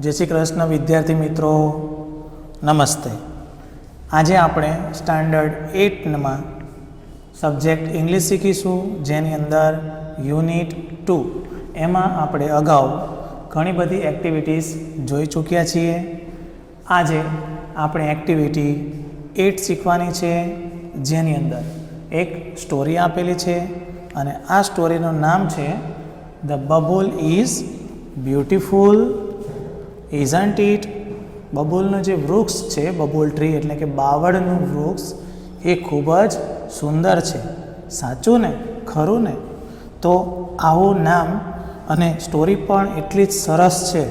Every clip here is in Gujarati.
जय श्री कृष्ण विद्यार्थी मित्रों, नमस्ते। आज આપણે સ્ટાન્ડર્ડ 8 માં સબ્જેક્ટ ઇંગ્લિશ શીખીશું, જેની અંદર યુનિટ 2 એમાં આપણે અગાઉ ઘણી બધી એક્ટિવિટીઝ જોઈ ચૂક્યા છીએ। આજે આપણે એક્ટિવિટી 8 શીખવાની છે, જેની અંદર એક સ્ટોરી આપેલી છે અને આ સ્ટોરીનું નામ છે the babul is beautiful isn't it. બબુલનું જે વૃક્ષ છે, બબુલ ટ્રી એટલે કે બાવળનું વૃક્ષ, એ ખૂબ જ સુંદર છે, સાચું ને, ખરું ને? તો આવું નામ અને સ્ટોરી પણ એટલી જ સરસ છે,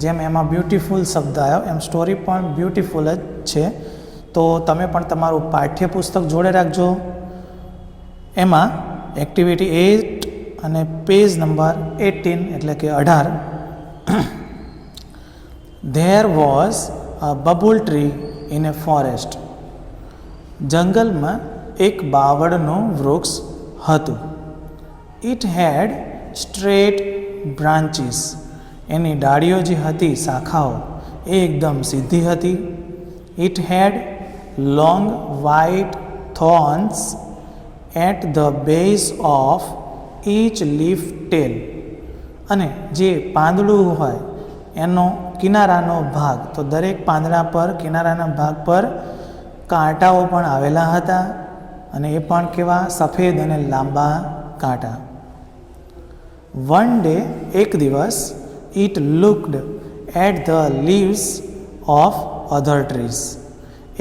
જેમ એમાં બ્યુટીફુલ શબ્દ આવ્યો એમ સ્ટોરી પણ બ્યુટીફુલ જ છે। તો તમે પણ તમારું પાઠ્યપુસ્તક જોડે રાખજો। એમાં એક્ટિવિટી 8 અને પેજ નંબર 18 એટલે કે 18। There was a bubble tree in a forest. જંગલમાં એક બાવળનું વૃક્ષ હતું। It had straight branches. એની ડાળીઓ જે હતી, શાખાઓ, એ એકદમ સીધી હતી। It had long white thorns at the base of each leaf tail. અને જે પાંદડું હોય એનો કિનારાનો ભાગ, તો દરેક પાંદડા પર કિનારાના ભાગ પર કાંટાઓ પણ આવેલા હતા, અને એ પણ કેવા, સફેદ અને લાંબા કાંટા। વન ડે, એક દિવસ, it looked at the leaves of other trees.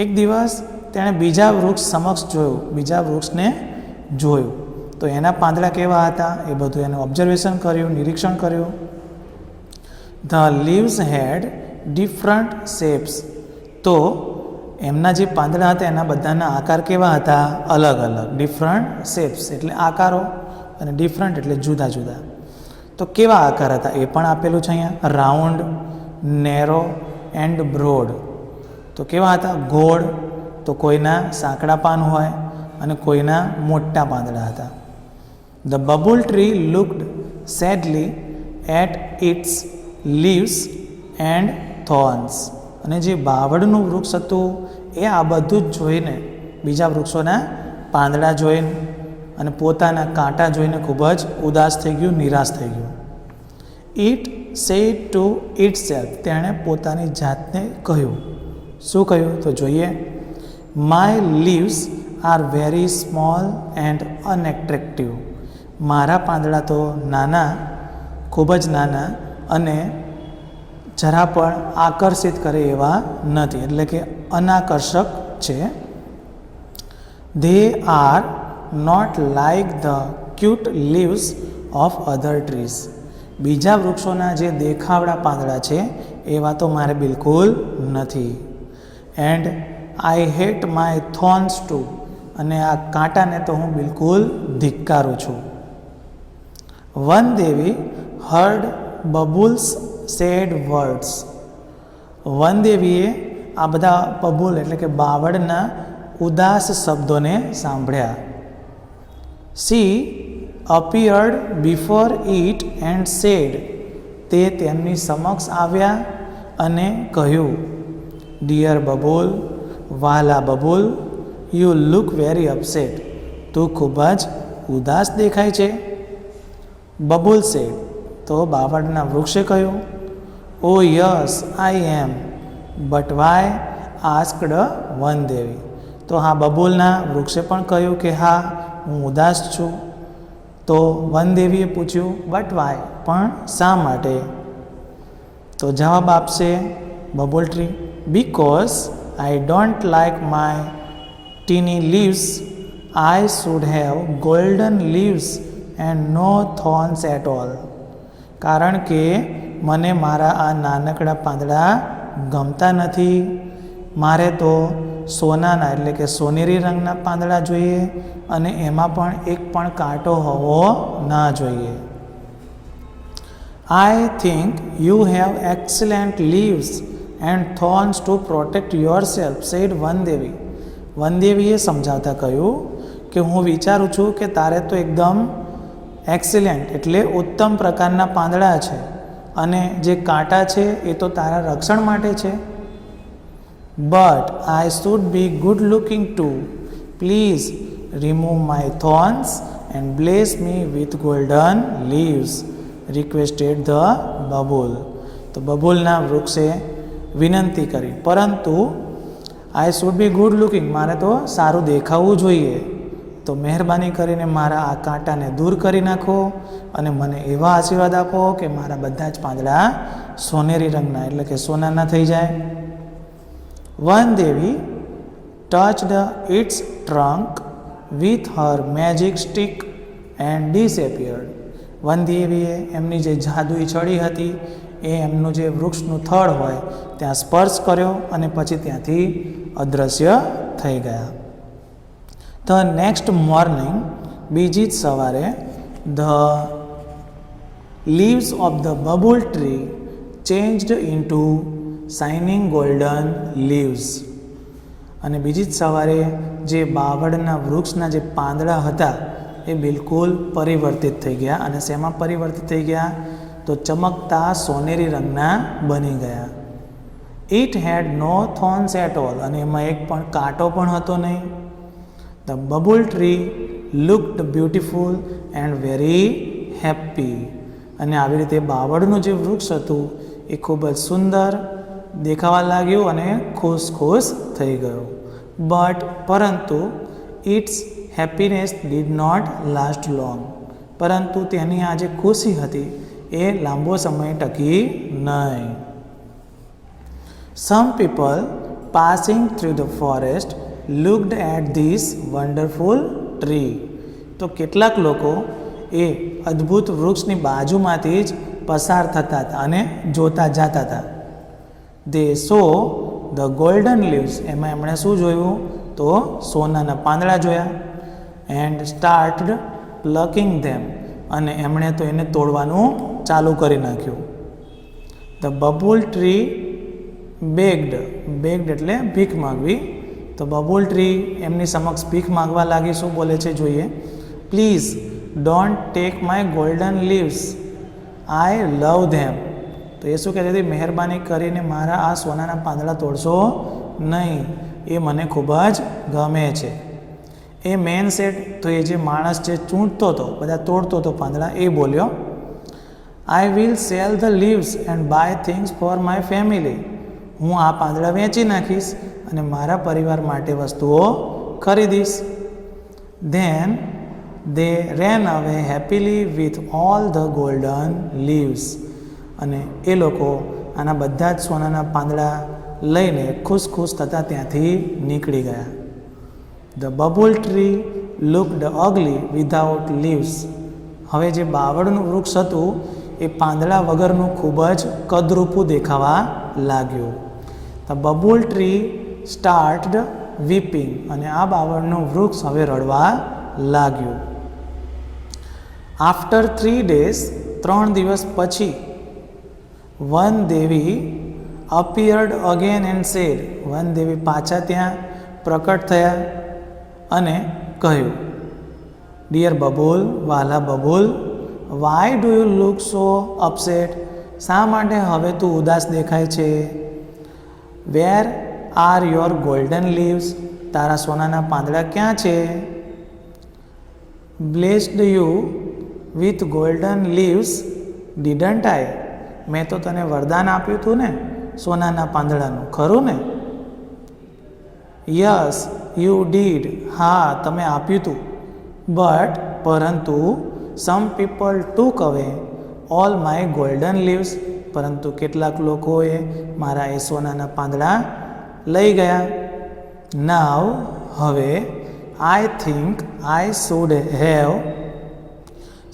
એક દિવસ તેણે બીજા વૃક્ષ સમક્ષ જોયું, બીજા વૃક્ષને જોયું, તો એના પાંદડા કેવા હતા એ બધું એનું ઓબ્ઝર્વેશન કર્યું, નિરીક્ષણ કર્યું। The leaves had different shapes. તો એમના જે પાંદડા હતા એના બધાના આકાર કેવા હતા? અલગ અલગ। ડિફરન્ટ શેપ્સ એટલે આકારો, અને ડિફરન્ટ એટલે જુદા જુદા। તો કેવા આકાર હતા એ પણ આપેલું છે અહીંયા, રાઉન્ડ, નેરો એન્ડ બ્રોડ। તો કેવા હતા? ગોળ, તો કોઈના સાંકડા પાન હોય અને કોઈના મોટા પાંદડા હતા। The bubble tree looked sadly at its leaves and thorns. અને જે બાવળનું વૃક્ષ હતું એ આ બધું જ જોઈને, બીજા વૃક્ષોના પાંદડા જોઈને અને પોતાના કાંટા જોઈને ખૂબ જ ઉદાસ થઈ ગયું, નિરાશ થઈ ગયું। It said to itself. તેણે પોતાની જાતને કહ્યું, શું કહ્યું તો જોઈએ, My leaves are very small and unattractive. મારા પાંદડા તો નાના, ખૂબ જ નાના અને જરા પણ આકર્ષિત કરે એવા નથી, એટલે કે અનાકર્ષક છે। They are not like the cute leaves of other trees. બીજા વૃક્ષોના જે દેખાવડા પાંદડા છે એવા તો મારે બિલકુલ નથી। And I hate my thorns too. અને આ કાંટાને તો હું બિલકુલ ધિક્કારું છું। One Devi heard bubbles said words. વનદેવીએ આ બધા બબુલ એટલે કે બાવળના ઉદાસ શબ્દોને સાંભળ્યા। She appeared before it and said. તે તેમની સમક્ષ આવ્યા અને કહ્યું, Dear બબુલ, વાલા babul, you look very upset. તું ખૂબ જ ઉદાસ દેખાય છે। બબુલ said. તો બાવળના વૃક્ષે કહ્યું, Oh yes, I am. But why? asked વનદેવી. તો હા, બબુલના વૃક્ષે પણ કહ્યું કે હા, હું ઉદાસ છું। તો વનદેવીએ પૂછ્યું, બટ વાય? પણ શા માટે? તો જવાબ આપશે babul tree, Because I don't like my teeny leaves. I should have golden leaves and no thorns at all. કારણ કે મને મારા આ નાનકડા પાંદડા ગમતા નથી। મારે તો સોનાના એટલે કે સોનેરી રંગના પાંદડા જોઈએ, અને એમાં પણ એક પણ કાંટો હોવો ના જોઈએ। I think you have excellent leaves and thorns to protect yourself, said વનદેવી. વનદેવીએ સમજાવતા કહ્યું કે હું વિચારું છું કે તારે તો એકદમ એક્સિલન્ટ એટલે ઉત્તમ પ્રકારના પાંદડા છે અને જે કાંટા છે એ તો તારા રક્ષણ માટે છે. But I should be good looking to. Please remove my thorns and bless me with golden leaves requested the babul. તો બબુલના વૃક્ષે વિનંતી કરી, પરંતુ I should be good looking, મારે તો સારું દેખાવું જોઈએ, તો મહેરબાની કરીને મારા આ કાંટાને દૂર કરી નાખો અને મને એવા આશીર્વાદ આપો કે મારા બધા જ પાંદડા સોનેરી રંગના એટલે કે સોનાના થઈ જાય. Van Devi touched its trunk with her magic stick and disappeared. વનદેવીએ એમની જે જાદુઈ છડી હતી એ એમનું જે વૃક્ષનું થડ હોય ત્યાં સ્પર્શ કર્યો અને પછી ત્યાંથી અદૃશ્ય થઈ ગયા. ધ નેક્સ્ટ મોર્નિંગ, બીજી જ સવારે, the leaves of the babul tree changed into shining golden leaves. અને બીજી જ સવારે જે બાવળના વૃક્ષના જે પાંદડા હતા એ બિલકુલ પરિવર્તિત થઈ ગયા. અને શેમાં પરિવર્તિત થઈ ગયા? તો ચમકતા સોનેરી રંગના બની ગયા. It had no thorns at all, અને એમાં એક પણ કાંટો પણ હતો નહીં. The babul tree looked beautiful and very happy. અને આવી રીતે બાવળનું જે વૃક્ષ હતું એ ખૂબ જ સુંદર દેખાવા લાગ્યું અને ખુશ ખુશ થઈ ગયું. બટ પરંતુ its happiness did not last long. પરંતુ તેની આ જે ખુશી હતી એ લાંબો સમય ટકી નહીં. Some people passing through the forest looked at this wonderful tree. તો કેટલાક લોકો એ અદ્ભુત વૃક્ષની બાજુમાંથી જ પસાર થતા હતા અને જોતા જતા હતા. દે સો ધ ગોલ્ડન લીવ્સ. એમાં એમણે શું જોયું? તો સોનાના પાંદડા જોયા. એન્ડ સ્ટાર્ટડ પ્લકિંગ ધેમ. અને એમણે તો એને તોડવાનું ચાલુ કરી નાખ્યું. The babul tree બેગ્ડ. બેગ્ડ એટલે ભીખ માગવી. તો બબુલ ટ્રી એમની સમક્ષ ભીખ માગવા લાગી. શું બોલે છે જોઈએ? Please don't take my golden leaves, I love them. તો એ શું કહેતી હતી? મહેરબાની કરીને મારા આ સોનાના પાંદડા તોડશો નહીં, એ મને ખૂબ જ ગમે છે. એ મેન સેટ, તો એ જે માણસ જે ચૂંટતો હતો, બધા તોડતો હતો પાંદડા, એ બોલ્યો, I will sell the leaves and buy things for my family. હું આ પાંદડા વેચી નાખીશ અને મારા પરિવાર માટે વસ્તુઓ ખરીદીશ. ધેન દે રેન અવે happily with all the golden leaves. અને એ લોકો આના બધા જ સોનાના પાંદડા લઈને ખુશ ખુશ થતાં ત્યાંથી નીકળી ગયા. The babul tree looked અગલી without leaves. હવે જે બાવળનું વૃક્ષ હતું એ પાંદડા વગરનું ખૂબ જ કદરૂપું દેખાવા લાગ્યું. The babul tree started weeping. અને આ બાવળનું વૃક્ષ હવે રડવા લાગ્યું. આફ્ટર 3 days, 3 દિવસ પછી, Van Devi appeared again and said. Van Devi પાછા ત્યાં પ્રકટ થયા અને કહ્યું, ડિયર બબુલ, વાલા babul, why do you look so upset. શા માટે હવે તું ઉદાસ દેખાય છે? Where are your golden leaves. તારા સોનાના પાંદડા ક્યાં છે? Blessed you with golden leaves didn't I. મેં તો તને વરદાન આપ્યું હતું ને સોનાના પાંદડાનું, ખરું ને? Yes you did. હા, તમે આપ્યું હતું. બટ પરંતુ સમ પીપલ ટુક અવે ઓલ માય ગોલ્ડન લીવ્સ. પરંતુ કેટલાક લોકોએ મારા એ સોનાના પાંદડા લઈ ગયા. નાવ હવે I think I should have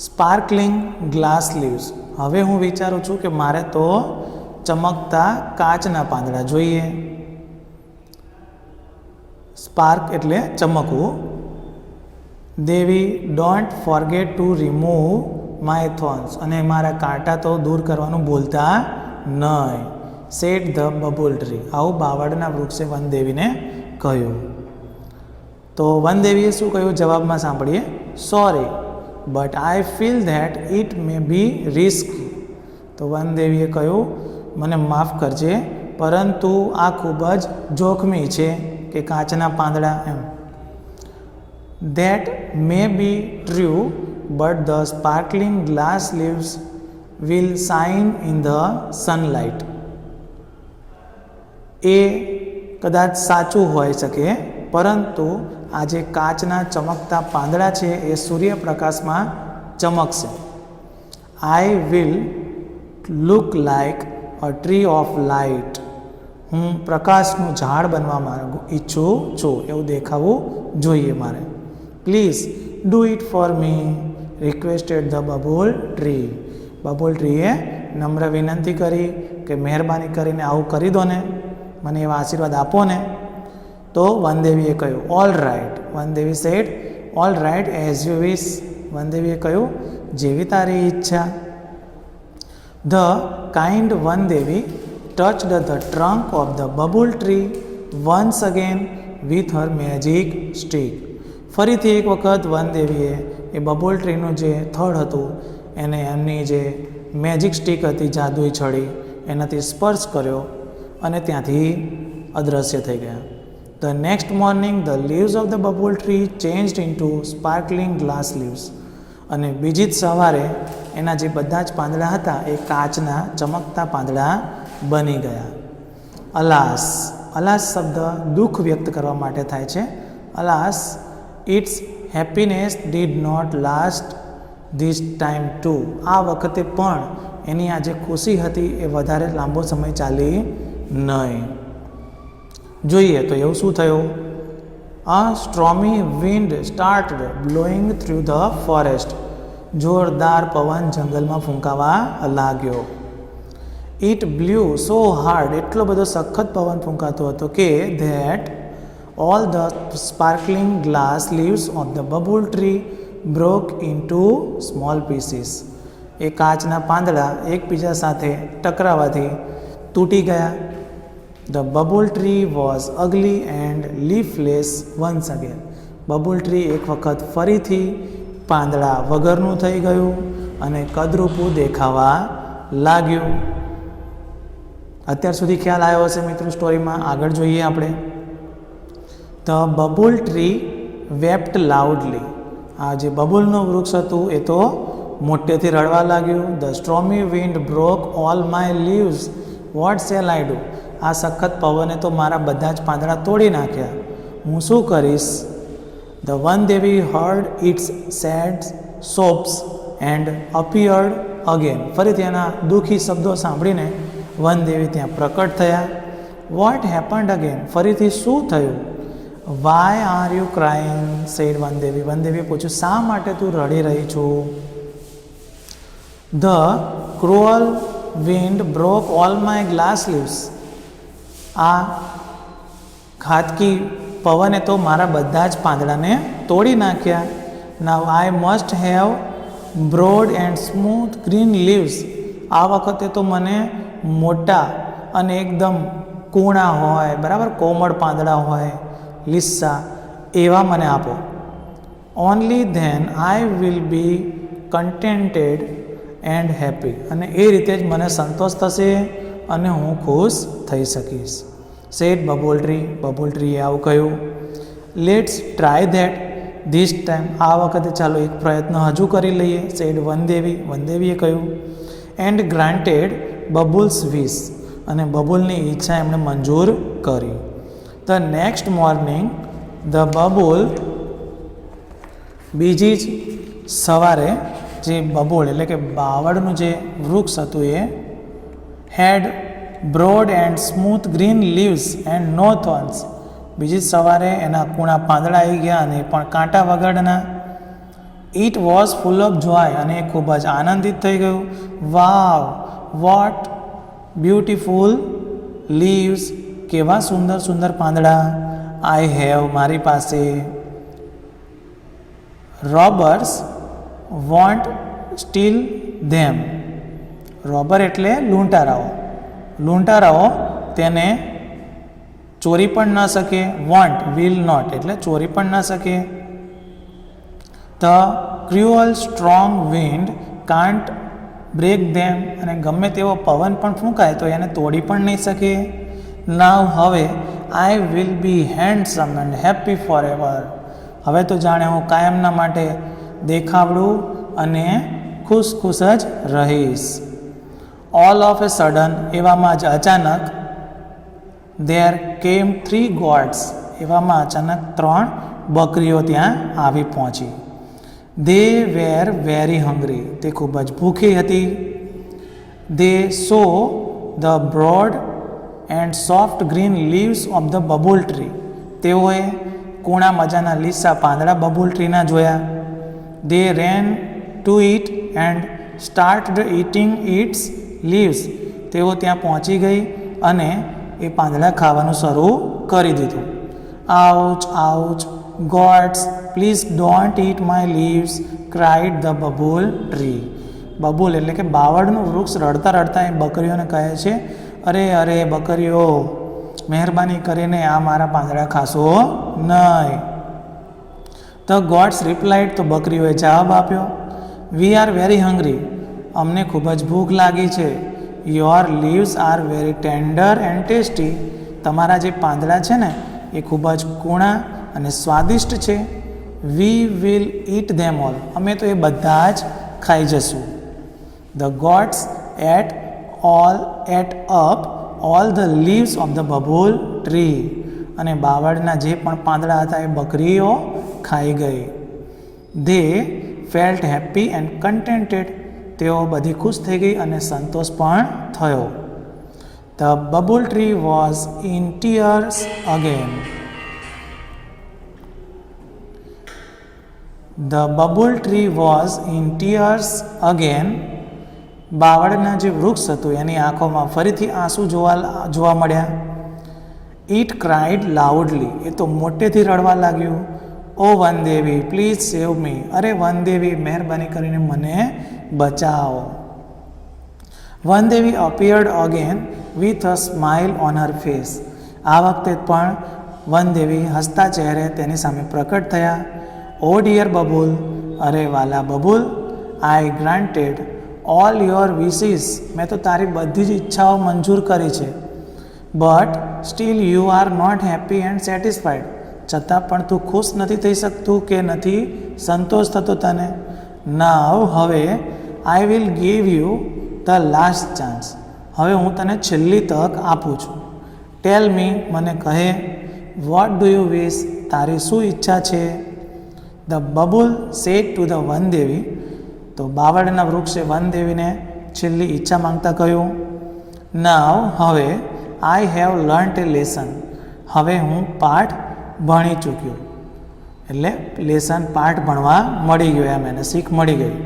sparkling glass leaves. હવે હું વિચારું છું કે મારે તો ચમકતા કાચના પાંદડા જોઈએ. સ્પાર્ક એટલે ચમકવું. Devi don't forget to remove my thorns. અને મારા કાંટા તો દૂર કરવાનું ભૂલતા નહીં. Said the babul tree. આવું બાવળના વૃક્ષે વનદેવીને કહ્યું. તો વનદેવીએ શું કહ્યું જવાબમાં સાંભળીએ. Sorry but I feel that it may be risky. તો વનદેવીએ કહ્યું, મને માફ કરજે, પરંતુ આ ખૂબ જ જોખમી છે કે કાચના પાંદડા એમ. That may be true, but the sparkling glass leaves will shine in the sunlight. એ કદાચ સાચું હોઈ શકે, પરંતુ આ જે કાચના ચમકતા પાંદડા છે એ સૂર્યપ્રકાશમાં ચમકશે. I will look like a tree of light. હું પ્રકાશનું ઝાડ બનવા ઈચ્છું છું, એવું દેખાવું જોઈએ મારે. Please do it for me, requested the babul tree. Babul ટ્રીએ નમ્ર વિનંતી કરી કે મહેરબાની કરીને આવું કરી દો ને, મને એવા આશીર્વાદ આપો ને. તો વનદેવીએ કહ્યું, all right. Vandevi said, all right as you wish. વનદેવીએ કહ્યું, જેવી તારી ઈચ્છા. The kind Vandevi touched the trunk of the babul tree once again with her magic stick. ફરીથી એક વખત વનદેવીએ એ બબુલ ટ્રીનું જે થડ હતું એને એમની જે મેજિક સ્ટીક હતી, જાદુઈ છડી, એનાથી સ્પર્શ કર્યો અને ત્યાંથી અદૃશ્ય થઈ ગયા. The next morning the leaves of the babul tree changed into sparkling glass leaves. અને બીજી જ સવારે એના જે બધા જ પાંદડા હતા એ કાચના ચમકતા પાંદડા બની ગયા. અલાસ. અલાસ શબ્દ દુઃખ વ્યક્ત કરવા માટે થાય છે. Alas, its happiness did not last this time too. આ વખતે પણ એની આ જે ખુશી હતી એ વધારે લાંબો સમય ચાલી નહીં. જોઈએ તો એવું શું થયું? A stormy wind started blowing through the forest. જોરદાર પવન જંગલમાં ફૂંકાવા લાગ્યો. It blew so hard, એટલો બધો સખત પવન ફૂંકાતો હતો કે that all the sparkling glass leaves of the bubble tree broke into small pieces. એ કાચના પાંદડા એકબીજા સાથે ટકરાવાથી તૂટી ગયા. The bubble tree was ugly and leafless once again. Babul tree એક વખત ફરીથી પાંદડા વગરનું થઈ ગયું અને કદરૂપું દેખાવા લાગ્યું. અત્યાર સુધી ખ્યાલ આવ્યો હશે મિત્રો સ્ટોરીમાં. આગળ જોઈએ આપણે. The bubble tree wept loudly. આ જે બબુલનું વૃક્ષ હતું એ તો મોટેથી રડવા લાગ્યું. The stormy wind broke all my leaves. What shall I do? આ સખત પવને તો મારા બધા જ પાંદડા તોડી નાખ્યા, હું શું કરીશ? The Vandevi heard its sad sobs and appeared again. ફરીથી એના દુઃખી શબ્દો સાંભળીને વનદેવી ત્યાં પ્રકટ થયા. What happened again? ફરીથી શું થયું? Why are you crying? said વનદેવી. વનદેવીએ પૂછ્યું, શા માટે તું રડી રહી છું? The cruel wind broke all my glass leaves. આ ઘાતકી પવને તો મારા બધા જ પાંદડાને તોડી નાખ્યા. Now I must have broad and smooth green leaves. આ વખતે તો મને મોટા અને એકદમ કૂણા હોય, બરાબર, કોમળ પાંદડા હોય, લીસા, એવા મને આપો. Only then I will be contented and happy. અને એ રીતે જ મને સંતોષ થશે અને હું ખુશ થઈ શકીશ. Said babul tree. બબુલ ટ્રીએ આવું કહ્યું. Let's try that this time. આ વખતે ચાલો એક પ્રયત્ન હજુ કરી લઈએ. સેડ વનદેવી. વનદેવીએ કહ્યું. એન્ડ ગ્રાન્ટેડ બબુલ્સ વિશ. અને બબુલની ઈચ્છા એમણે મંજૂર કરી. The next morning the babul. બીજી જ સવારે જે બબુલ એટલે કે બાવળનું જે વૃક્ષ હતું એ had broad and smooth green leaves and no thorns. બીજી સવારે એના કૂણા પાંદડા આવી ગયા અને પણ કાંટા વગરના. It was full of joy. અને એ ખૂબ જ આનંદિત થઈ ગયું. Wow, what beautiful leaves. કેવા સુંદર સુંદર પાંદડા. I have. મારી પાસે. Robbers won't steal them. Robber એટલે લૂંટારાઓ. લૂંટારાઓ તેને ચોરી પણ ન શકે. વોન્ટ, વિલ નોટ એટલે ચોરી પણ ન શકે. The cruel strong wind can't break them, અને ગમે તેવો પવન પણ ફૂંકાય તો એને તોડી પણ નહીં શકે. નાવ હવે આઈ will B handsome and happy four ever. હવે તો જાણે હું કાયમના માટે દેખાવડું અને ખુશ ખુશ જ રહીશ. ઓલ ઓફ એ સડન, એવામાં જ અચાનક, ધેર કેમ 3 goats, એવામાં અચાનક 3 બકરીઓ ત્યાં આવી પહોંચી. દે વેર વેરી હંગ્રી, તે ખૂબ જ ભૂખી હતી. They saw the broad and soft green leaves of the babul tree, તેઓએ કૂણા મજાના લીસા પાંદડા બબુલ ટ્રીના જોયા. They ran to it and started eating its leaves, તેઓ ત્યાં પહોંચી ગઈ અને એ પાંદડા ખાવાનું શરૂ કરી દીધું. Ouch ouch, gods please don't eat my leaves, cried the babul tree. Babul એટલે કે બાવળનું વૃક્ષ રડતા રડતા એ બકરીઓને કહે છે, અરે અરે બકરીઓ, મહેરબાની કરીને આ મારા પાંદડા ખાશો નહીં. ધ ગોડ્સ રિપ્લાઇડ, તો બકરીઓએ જવાબ આપ્યો, વી આર વેરી હંગ્રી, અમને ખૂબ જ ભૂખ લાગી છે. Your leaves are very tender and tasty, તમારા જે પાંદડા છે ને એ ખૂબ જ કૂણા અને સ્વાદિષ્ટ છે. We will eat them all, અમે તો એ બધા જ ખાઈ જશું. The goats ate up all the leaves of the babul tree, અને બાવળના જે પણ પાંદડા હતા એ બકરીઓ ખાઈ ગઈ. They felt happy and contented, તેઓ બધી ખુશ થઈ ગઈ અને સંતોષ પણ થયો. The babul tree was in tears again. The babul tree was in tears again, બાવળના જે વૃક્ષ હતું એની આંખોમાં ફરીથી આંસુ જોવા મળ્યા. ઇટ ક્રાઇડ લાઉડલી, એ તો મોટેથી રડવા લાગ્યું. ઓ વનદેવી પ્લીઝ સેવ મી, અરે વનદેવી મહેરબાની કરીને મને બચાવો. Vandevi appeared again with a smile on her face, આ વખતે પણ વનદેવી હસતા ચહેરે તેની સામે પ્રકટ થયા. ઓ ડિયર બબુલ, અરે વાલા babul, I granted all your wishes, મેં તો તારી બધી જ ઈચ્છાઓ મંજૂર કરી છે. But still you are not happy and satisfied, છતાં પણ તું ખુશ નથી થઈ શકતું કે નથી સંતોષ થતો તને. નાવ હવે I will give you the last chance, હવે હું તને છેલ્લી તક આપું છું. ટેલ મી, મને કહે, વોટ ડુ યુ વિશ, તારી શું ઈચ્છા છે. The babul said to the Vandevi, તો બાવળના વૃક્ષે વનદેવીને છેલ્લી ઈચ્છા માંગતા કહ્યું, નાવ હવે આઈ હેવ લર્ન્ટ એ લેસન, હવે હું પાઠ ભણી ચૂક્યો, એટલે લેસન પાઠ ભણવા મળી ગયો, એમ એને શીખ મળી ગઈ.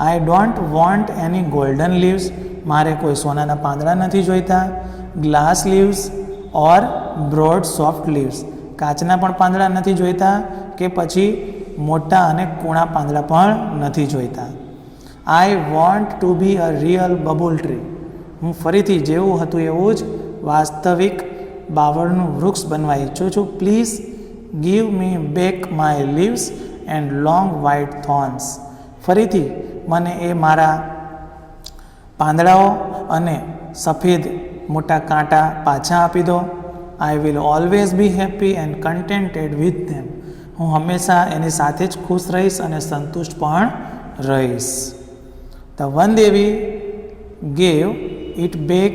આઈ don't want any golden leaves, મારે કોઈ સોનાના પાંદડા નથી જોઈતા. Glass leaves or broad soft leaves, કાચના પણ પાંદડા નથી જોઈતા કે પછી મોટા અને કૂણા પાંદડા પણ નથી જોઈતા. I want to be a real babul tree, હું ફરીથી જેવું હતું એવું જ વાસ્તવિક બાવળનું વૃક્ષ બનવા ઈચ્છું છું. Please give me back my leaves and long white thorns, ફરીથી મને એ મારા પાંદડાઓ અને સફેદ મોટા કાંટા પાછા આપી દો. I will always be happy and contented with them, હું હંમેશા એની સાથે જ ખુશ રહીશ અને સંતુષ્ટ પણ રહીશ. The Vandevi gave it back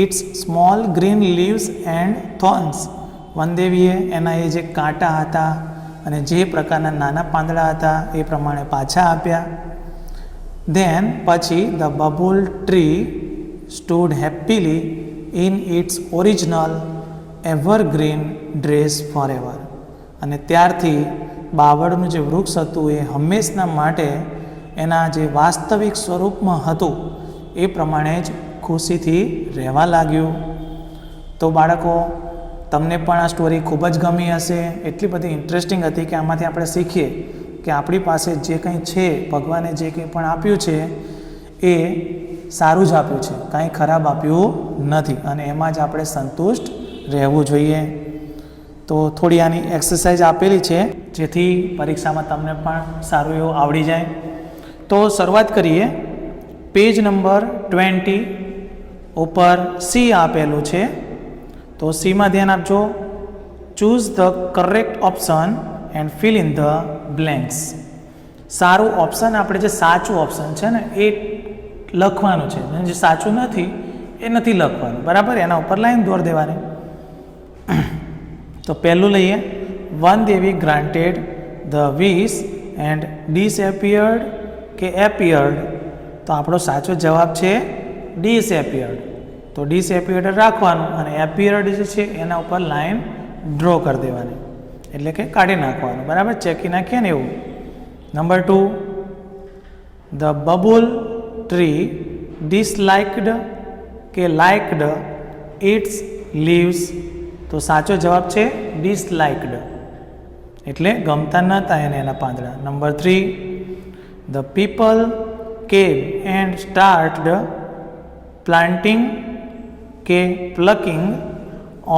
its small green leaves and thorns, વનદેવીએ એના એ જે કાંટા હતા અને જે પ્રકારના નાના પાંદડા હતા એ પ્રમાણે પાછા આપ્યા. ધેન પછી the babul tree stood happily in its original evergreen dress forever, અને ત્યારથી બાવળનું જે વૃક્ષ હતું એ હંમેશના માટે એના જે વાસ્તવિક સ્વરૂપમાં હતું એ પ્રમાણે જ ખુશીથી રહેવા લાગ્યું. તો બાળકો, તમને પણ આ સ્ટોરી ખૂબ જ ગમી હશે, એટલી બધી ઇન્ટરેસ્ટિંગ હતી કે આમાંથી આપણે શીખીએ કે આપણી પાસે જે કંઈ છે, ભગવાને જે કંઈ પણ આપ્યું છે એ સારું જ આપ્યું છે, કાંઈ ખરાબ આપ્યું નથી, અને એમાં જ આપણે સંતુષ્ટ રહેવું જોઈએ. તો થોડી આની એક્સરસાઇઝ આપેલી છે જેથી પરીક્ષામાં તમને પણ સારું એવું આવડી જાય. તો શરૂઆત કરીએ. પેજ નંબર 20 ઉપર સી આપેલું છે, તો સીમાં ધ્યાન આપજો. Choose the correct option and fill in the blanks. સારું ઓપ્શન આપણે જે સાચું ઓપ્શન છે ને એ લખવાનું છે, જે સાચું નથી એ નથી લખવાનું, બરાબર. એના ઉપર લાઈન દોર દેવાની. તો પહેલું લઈએ. Vandevi granted the wish and disappeared કે એપિયર્ડ. તો આપણો સાચો જવાબ છે ડિસએપિયર્ડ. તો ડિસએપિયર્ડ રાખવાનું અને એપિયર્ડ જે છે એના ઉપર લાઈન ડ્રો કરી દેવાની, એટલે કે કાઢી નાખવાનું, બરાબર. ચેકી નાખીએ ને એવું. નંબર 2, ધ બબુલ ટ્રી ડિસલાઇકડ કે લાઇકડ ઇટ્સ લીવ્સ. તો સાચો જવાબ છે ડિસલાઇકડ, એટલે ગમતા નહોતા એને એના પાંદડા. Number 3, the people came and started planting કે plucking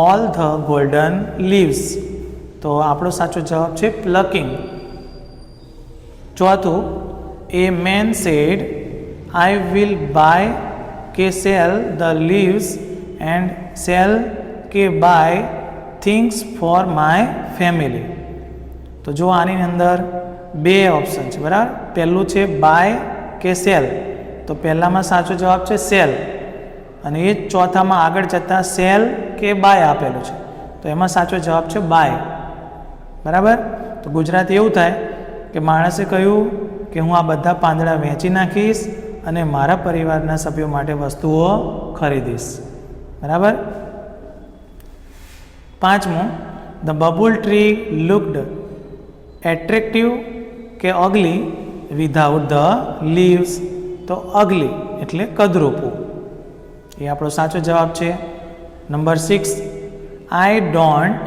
all the golden leaves. તો આપણો સાચો જવાબ છે પ્લકિંગ. ચોથું, a man said I will buy કે sell the leaves and sell કે buy things for my family. તો જો આની અંદર બે ઓપ્શન છે, બરાબર. પહેલું છે બાય કે સેલ. તો પહેલામાં સાચો જવાબ છે સેલ, અને એ ચોથામાં આગળ જતાં સેલ કે બાય આપેલું છે, તો એમાં સાચો જવાબ છે બાય, બરાબર. તો ગુજરાતી એવું થાય કે માણસે કહ્યું કે હું આ બધા પાંદડા વેચી નાખીશ અને મારા પરિવારના સભ્યો માટે વસ્તુઓ ખરીદીશ, બરાબર. પાંચમું, the babul tree looked attractive કે અગલી વિધાઉટ ધ લીવ્સ. તો અગલી એટલે કદરૂપું, એ આપણો સાચો જવાબ છે. Number 6, I don't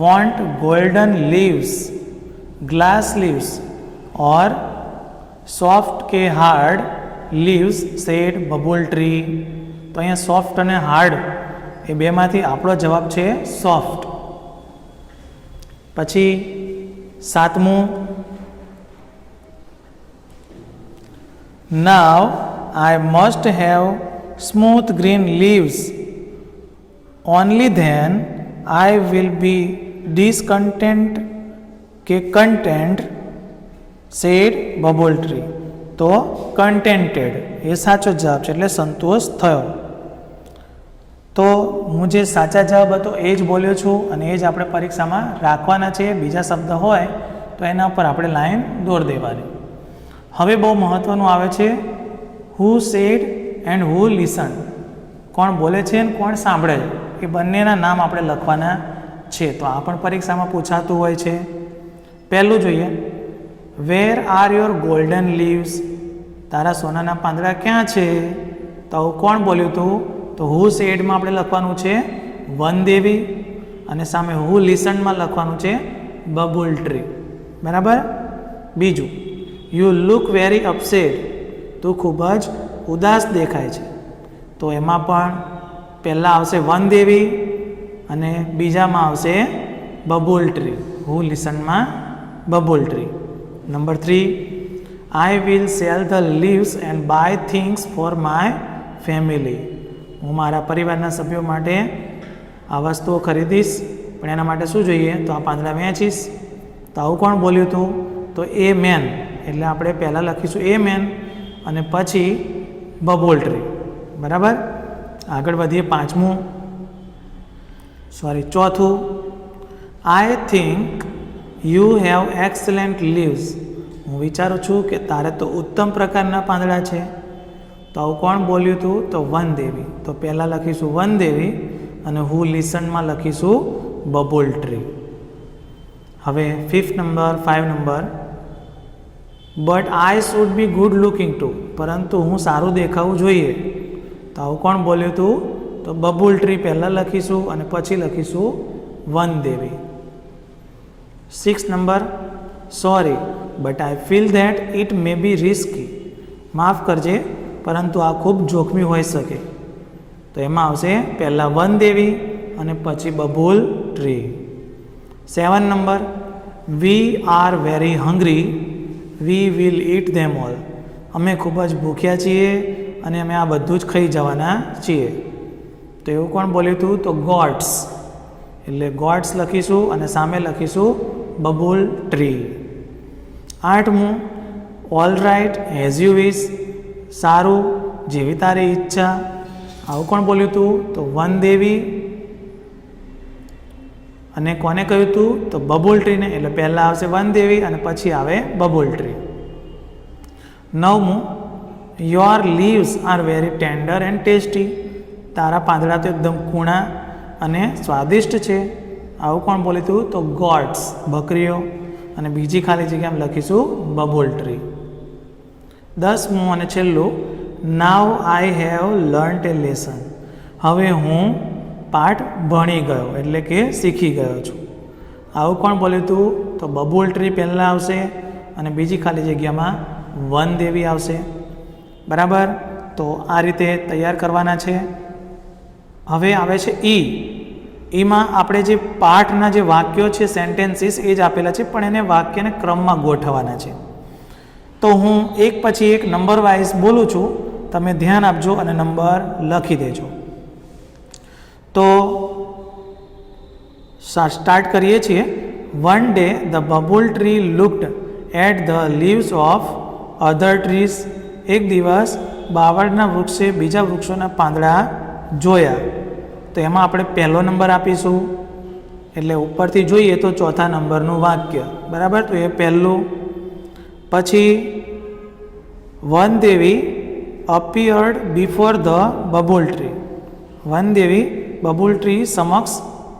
want golden leaves, glass leaves or soft કે hard leaves said babul tree. તો અહીંયા સોફ્ટ અને હાર્ડ એ બેમાંથી આપણો જવાબ છે સોફ્ટ. પછી 7મું, now I must have smooth green leaves only then I will be discontent કે કન્ટેન્ટ સેડ બબુલ ટ્રી. તો કન્ટેન્ટેડ એ સાચો જવાબ છે, એટલે સંતોષ થયો. તો હું જે સાચા જવાબ હતો એ જ બોલ્યો છું અને એ જ આપણે પરીક્ષામાં રાખવાના છે. બીજા શબ્દ હોય તો એના ઉપર આપણે લાઈન દોર દેવાની. હવે બહુ મહત્ત્વનું આવે છે who said and who listen. કોણ બોલે છે અને કોણ સાંભળે છે, એ બંનેના નામ આપણે લખવાના છે. તો આ પણ પરીક્ષામાં પૂછાતું હોય છે. પહેલું જોઈએ, વેર આર યોર ગોલ્ડન લીવ્સ. તારા સોનાના પાંદડા ક્યાં છે? તો આવું કોણ બોલ્યું હતું? તો હુ સેડમાં આપણે લખવાનું છે વન દેવી, અને સામે હુ લિસનમાં લખવાનું છે બબુલ ટ્રી, બરાબર. બીજું, યુ લુક વેરી અપસેટ. તું ખૂબ જ ઉદાસ દેખાય છે. તો એમાં પણ પહેલાં આવશે વન દેવી અને બીજામાં આવશે બબુલ ટ્રી. હુ લિસનમાં બબુલ tree. Number 3, I will sell the leaves and buy things for my family. હું મારા પરિવારના સભ્યો માટે આ વસ્તુઓ ખરીદીશ, પણ એના માટે શું જોઈએ? તો આ પાંદડા વેચીશ. તો આવું કોણ બોલ્યું હતું? તો એ મેન, એટલે આપણે પહેલાં લખીશું એ મેન અને પછી બબુલ ટ્રી, બરાબર. આગળ વધીએ. ચોથું, I think you have excellent leaves. હું વિચારું છું કે તારે તો ઉત્તમ પ્રકારના પાંદડા છે. તો આવું કોણ બોલ્યું હતું? તો વન દેવી. તો પહેલાં લખીશું વન દેવી અને હું લિસનમાં લખીશું બબુલ ટ્રી. હવે 5 number, but I should be good looking to. પરંતુ હું સારું દેખાવું જોઈએ. તો આવું કોણ બોલ્યું હતું? તો બબુલ ટ્રી પહેલાં લખીશું અને પછી લખીશું વન દેવી. 6 નંબર, sorry but I feel that it may be risky. માફ કરજે પરંતુ આ ખૂબ જોખમી હોઈ શકે. તો એમાં આવશે પહેલાં વન દેવી અને પછી babul tree. 7 number, we are very hungry V will eat them all. અમે ખૂબ જ ભૂખ્યા છીએ અને અમે આ બધું જ ખાઈ જવાના છીએ. તો એવું કોણ બોલ્યું હતું? તો ગોડ્સ. એટલે ગોડ્સ લખીશું અને સામે લખીશું બબુલ ટ્રી. 8મું, all right as you wish. સારું, જેવી તારી ઈચ્છા. આવું કોણ બોલ્યું હતું? તો વનદેવી. અને કોને કહ્યું હતું? તો બબુલ ટ્રીને. એટલે પહેલાં આવશે વનદેવી અને પછી આવે બબુલ ટ્રી. 9મું, your leaves are very tender and tasty. તારા પાંદડા તો એકદમ કૂણા અને સ્વાદિષ્ટ છે. આવું કોણ બોલ્યું હતું? તો ગોડ્સ, બકરીઓ. અને બીજી ખાલી જગ્યામાં લખીશું બબુલ ટ્રી. 10મું અને છેલ્લું, now I have learnt a lesson. હવે હું પાઠ ભણી ગયો એટલે કે શીખી ગયો છું. આવું કોણ બોલ્યું હતું? તો બબુલ ટ્રી પહેલાં આવશે અને બીજી ખાલી જગ્યામાં વનદેવી આવશે. બરાબર. તો આ રીતે તૈયાર કરવાના છે. હવે આવે છે ઈ. એમાં આપણે જે પાઠના જે વાક્યો છે, સેન્ટેન્સીસ, એ જ આપેલા છે, પણ એને વાક્યને ક્રમમાં ગોઠવવાના છે. તો હું એક પછી એક નંબર વાઇઝ બોલું છું, તમે ધ્યાન આપજો અને નંબર લખી દેજો. તો સ્ટાર્ટ કરીએ છીએ. One day the babul tree looked at the leaves of other trees. એક દિવસ બાવળના વૃક્ષે બીજા વૃક્ષોના પાંદડા જોયા. તો એમાં આપણે પહેલો નંબર આપીશું. એટલે ઉપરથી જોઈએ તો ચોથા નંબરનું વાક્ય. બરાબર. તો એ પહેલું. પછી Vandevi appeared before the babul tree. વનદેવી બબુલ ટ્રી સમક્ષ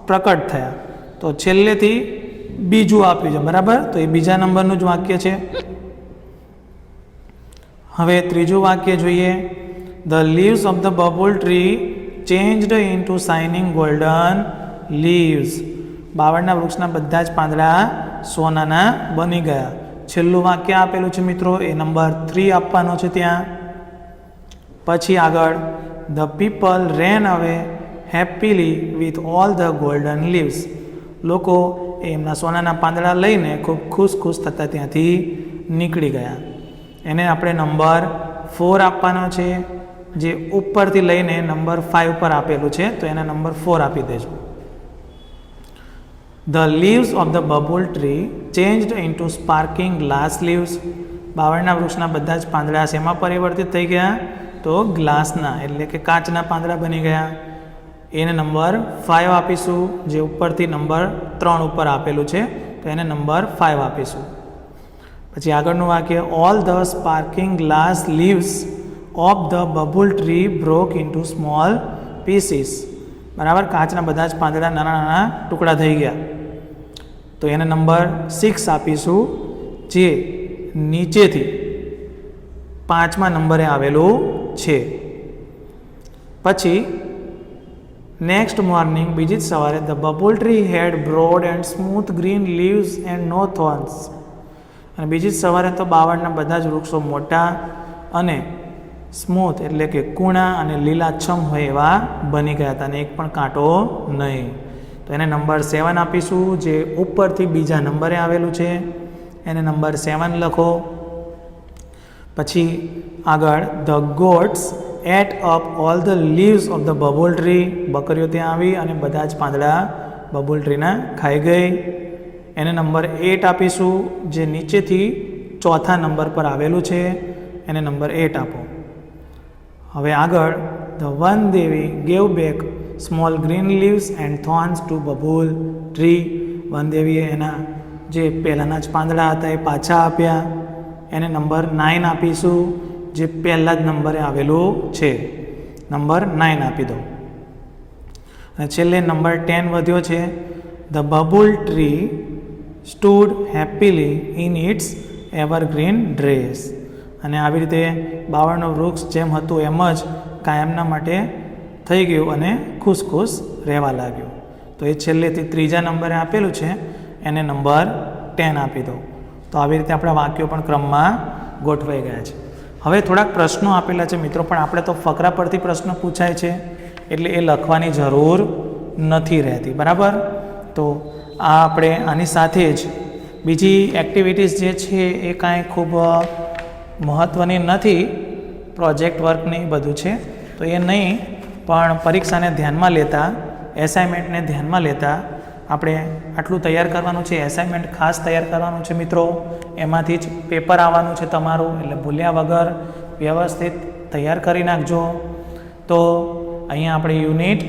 પ્રકટ થયા. તો છેલ્લેથી બીજું આપ્યું છે. બરાબર. તો એ બીજા નંબરનું જ વાક્ય છે. હવે ત્રીજું વાક્ય જોઈએ. The leaves of the babul tree changed into shining golden leaves. બાવળના વૃક્ષના બધા જ પાંદડા સોનાના બની ગયા. છેલ્લું વાક્ય આપેલું છે મિત્રો, એ નંબર 3 આપવાનો છે ત્યાં. પછી આગળ, ધ પીપલ રેન અવે happily with all the golden leaves. લોકો એમના સોનાના પાંદડા લઈને ખૂબ ખુશ થતા ત્યાંથી નીકળી ગયા. એને આપણે નંબર 4 આપવાનો છે, જે ઉપરથી લઈને નંબર 5 પર આપેલું છે. તો એને નંબર 4 આપી દેજો. The leaves of the babul tree changed into sparking glass leaves. બાવળના વૃક્ષના બધા જ પાંદડા શેમાં પરિવર્તિત થઈ ગયા? તો ગ્લાસના, એટલે કે કાચના પાંદડા બની ગયા. એને નંબર 5 આપીશું, જે ઉપરથી નંબર 3 ઉપર આપેલું છે. તો એને નંબર 5 આપીશું. પછી આગળનું વાક્ય, all the sparking glass leaves of the babul tree broke into small pieces. બરાબર. કાચના બધા જ પાંદડા નાના નાના ટુકડા થઈ ગયા. તો એને નંબર 6 આપીશું, જે નીચેથી 5મા નંબરે આવેલું છે. પછી નેક્સ્ટ મોર્નિંગ, બીજી જ સવારે, the babul tree had broad and smooth green leaves and no thorns. અને બીજી જ સવારે તો બાવળના બધા જ વૃક્ષો મોટા અને સ્મૂથ, એટલે કે કૂણા અને લીલાછમ હોય એવા બની ગયા હતા અને એક પણ કાંટો નહીં. તો એને નંબર 7 આપીશું, જે ઉપરથી બીજા નંબરે આવેલું છે. એને નંબર 7 લખો. પછી આગળ, the goats ate up all the leaves of the babul tree. બકરીઓ ત્યાં આવી અને બધા જ પાંદડા બબુલ ટ્રીના ખાઈ ગઈ. એને નંબર 8 આપીશું, જે નીચેથી ચોથા નંબર પર આવેલું છે. એને નંબર 8 આપો. હવે આગળ, the Vandevi gave back small green leaves and thorns to babul tree. વનદેવીએ એના જે પહેલાંના જ પાંદડા હતા એ પાછા આપ્યા. એને નંબર 9 આપીશું, જે પહેલા જ નંબરે આવેલું છે. નંબર 9 આપી દો. અને છેલ્લે નંબર 10 વધ્યો છે. The babul tree stood happily in it's evergreen dress. અને આવી રીતે બાવળનું વૃક્ષ જેમ હતું એમ જ કાયમના માટે થઈ ગયું અને ખુશ રહેવા લાગ્યું. તો એ છેલ્લેથી ત્રીજા નંબરે આપેલું છે, એને નંબર 10 આપી દો. તો આવી રીતે આપણા વાક્યો પણ ક્રમમાં ગોઠવાઈ ગયા છે. હવે થોડાક પ્રશ્નો આપેલા છે મિત્રો, પણ આપણે તો ફકરા પરથી પ્રશ્ન પૂછાય છે એટલે એ લખવાની જરૂર નથી રહેતી. બરાબર. તો આ આપણે આની સાથે જ બીજી એક્ટિવિટીઝ જે છે એ કાંઈ ખૂબ મહત્ત્વની નથી, પ્રોજેક્ટ વર્કને એ બધું છે તો એ નહીં, પણ પરીક્ષાને ધ્યાનમાં લેતા, એસાઇનમેન્ટને ધ્યાનમાં લેતા આપણે આટલું તૈયાર કરવાનું છે. એસાઇનમેન્ટ ખાસ તૈયાર કરવાનું છે મિત્રો, એમાંથી જ પેપર આવવાનું છે તમારું, એટલે ભૂલ્યા વગર વ્યવસ્થિત તૈયાર કરી નાખજો. તો અહીંયા આપણે યુનિટ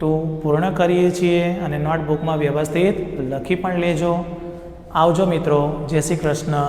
2 પૂર્ણ કરીએ છીએ અને નોટબુકમાં વ્યવસ્થિત લખી પણ લેજો. આવજો મિત્રો, જય શ્રી કૃષ્ણ.